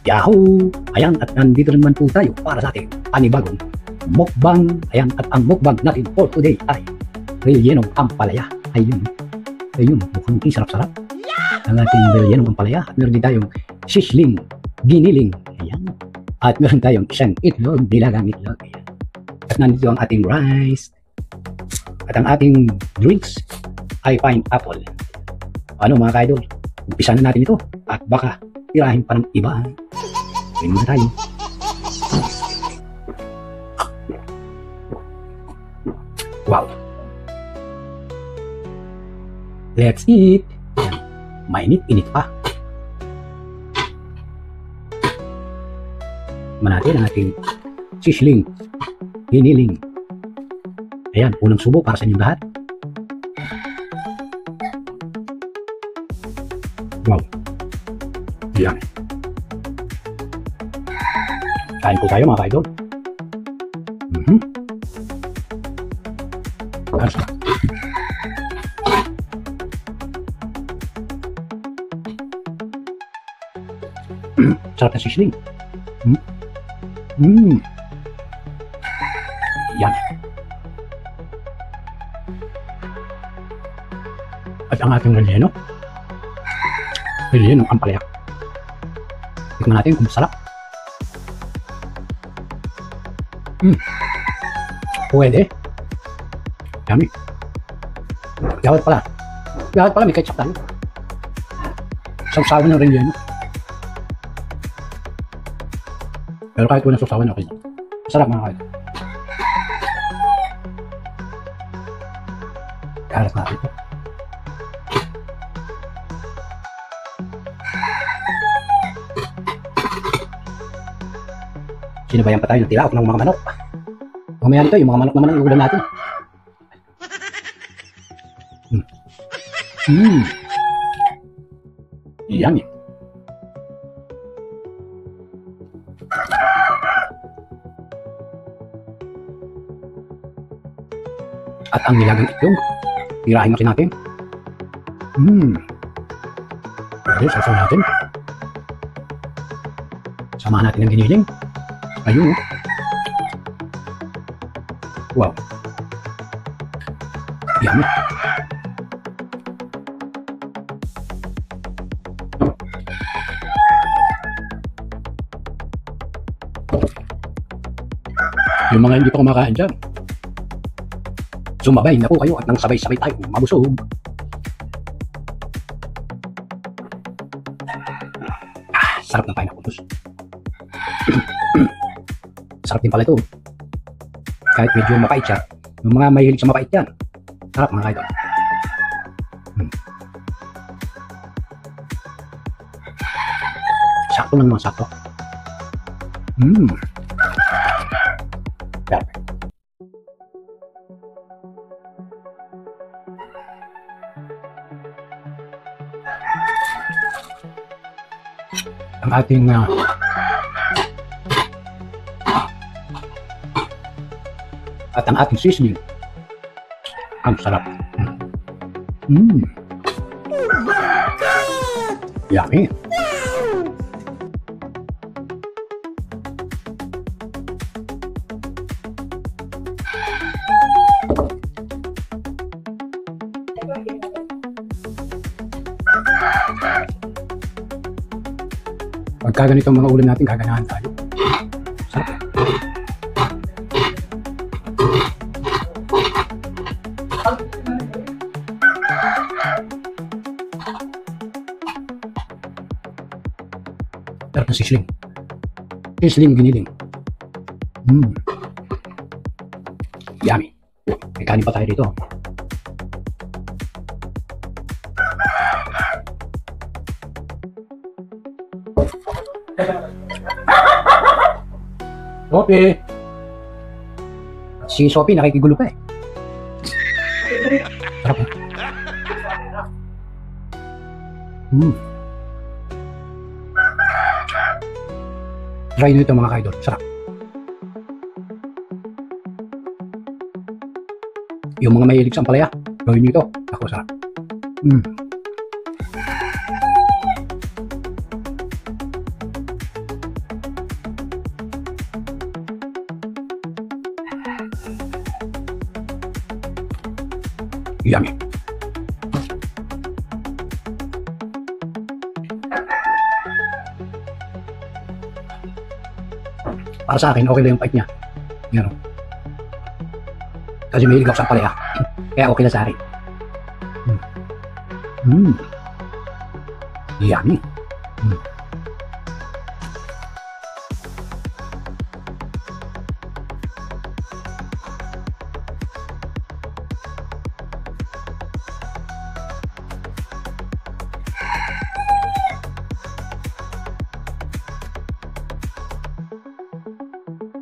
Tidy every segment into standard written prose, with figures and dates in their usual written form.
Yahoo! Ayan, at nandito naman po tayo para sa ating panibagong mukbang. Ayan, at ang mukbang natin for today ay rellenong ampalaya. Ayun, mukhang sarap-sarap ang ating rellenong ampalaya. At meron din tayong sisling, giniling. Ayan. At meron tayong isang itlog, nilagang itlog. Ayan. At nandito ang ating rice. At ang ating drinks ay pineapple. Ano mga kaidol? Umpisa na natin ito at baka tirahin pa ng iba. Ayun na tayo. Wow. Let's eat. Mainit-init pa. Natin ang ating sisling, hiniling. Ayan, unang subo para sa inyong lahat. Wow. Yan. Kain po tayo mga kaidol. Sarap na sisling. Yan. At ang ating relleno ng ampalaya. Tikman natin kung masarap. Pwede. Yummy. Gawat pala may ketchup tayo. Sausawan ng relleno. Pero kahit walang sausawan, okay. Masarap mga kain. Karat natin ito. Sinabayan pa tayo ng tilaok ng mga manok. Mamaya nito, yung mga manok naman ang ulam natin. Yummy. At ang nilagang itlog, tirahin natin natin. Pwede, sasaw natin. Samahan natin ang giniling. Ayun. Wow. Yummy. Yung mga hindi pa kumakain dyan, sumabay na po kayo at nang sabay-sabay tayo mabusog. Sarap ng pineapple. Sarap din pala ito. Kahit medyo mapait siya, yung mga mahilig sa mapait yan, sarap mga kaidol. Sakto lang naman, sakto. Perfect. Ang ating at ang ating seasoning, ang sarap. Yummy. Pagka ganito ang mga ulam natin, gaganahan tayo. Sarap. Sarap ng sisling. Sisling giniling. Yummy. May kanin pa tayo dito. Sophie! Si Sophie nakikigulo pa eh. Sarap eh. Try nyo ito mga kaidol. Sarap. Yung mga mahilig sa ampalaya, gawin nyo ito. Ako, sarap. Yummy. Para sa akin, okay lang yung pait niya. Yan o. Kasi mahilig ako sa ampalaya. Kaya okay na sa akin. Yummy.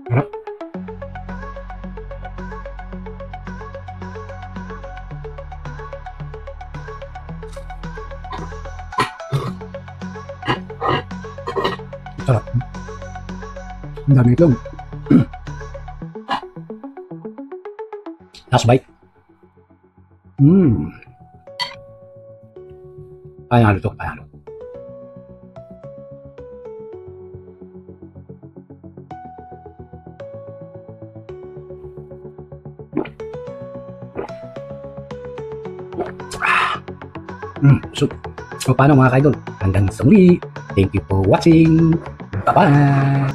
Sarap. Sarap. Ang dami itong. Last bite. Panalo to, panalo. So paano mga kaidol? Hanggang sa muli. Thank you for watching. Bye-bye!